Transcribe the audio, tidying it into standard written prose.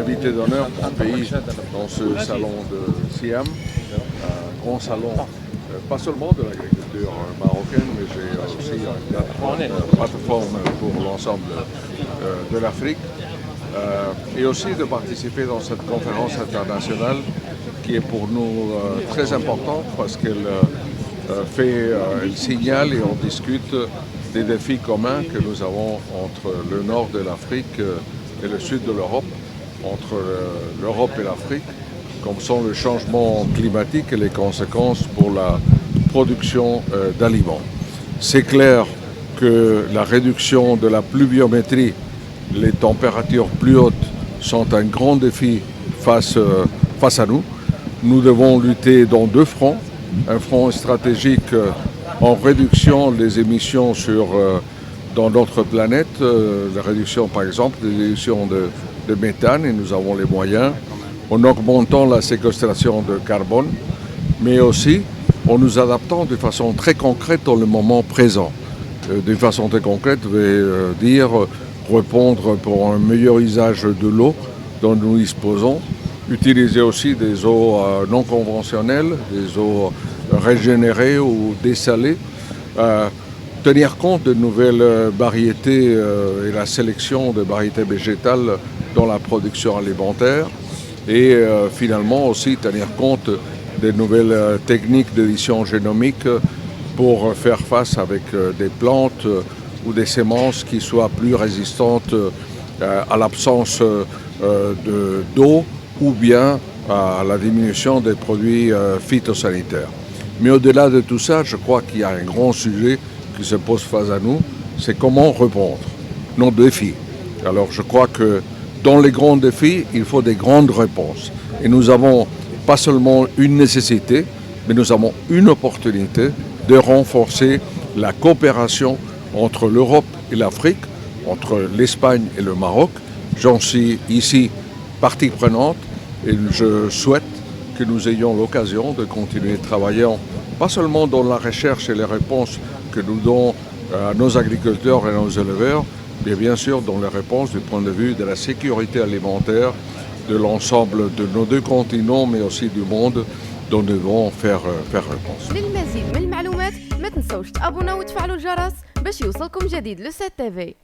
invité d'honneur du pays dans ce salon de Siam, un grand salon, pas seulement de l'agriculture marocaine, mais j'ai aussi une plateforme pour l'ensemble de l'Afrique, et aussi de participer dans cette conférence internationale qui est pour nous très importante parce qu'elle elle signale et on discute des défis communs que nous avons entre le nord de l'Afrique et le sud de l'Europe, entre l'Europe et l'Afrique, comme sont le changement climatique et les conséquences pour la production d'aliments. C'est clair que la réduction de la pluviométrie, les températures plus hautes sont un grand défi face à nous. Nous devons lutter dans deux fronts. Un front stratégique en réduction des émissions dans notre planète, la réduction par exemple des émissions de méthane, et nous avons les moyens, en augmentant la séquestration de carbone, mais aussi en nous adaptant de façon très concrète dans le moment présent. De façon très concrète, je vais dire répondre pour un meilleur usage de l'eau dont nous disposons, utiliser aussi des eaux non conventionnelles, des eaux régénérées ou dessalées, tenir compte de nouvelles variétés et la sélection de variétés végétales dans la production alimentaire et finalement aussi tenir compte des nouvelles techniques d'édition génomique pour faire face avec des plantes ou des semences qui soient plus résistantes à l'absence d'eau ou bien à la diminution des produits phytosanitaires. Mais au-delà de tout ça, je crois qu'il y a un grand sujet qui se pose face à nous, c'est comment répondre nos défis. Alors je crois que dans les grands défis, il faut des grandes réponses. Et nous avons pas seulement une nécessité, mais nous avons une opportunité de renforcer la coopération entre l'Europe et l'Afrique, entre l'Espagne et le Maroc. J'en suis ici partie prenante et je souhaite que nous ayons l'occasion de continuer de travailler, pas seulement dans la recherche et les réponses que nous donnons à nos agriculteurs et à nos éleveurs, mais bien sûr dans les réponses du point de vue de la sécurité alimentaire de l'ensemble de nos deux continents, mais aussi du monde dont nous devons faire réponse. للمزيد من المعلومات ما تنسوش تابوناو وتفعلوا الجرس باش يوصلكم جديد لو 7 تي في.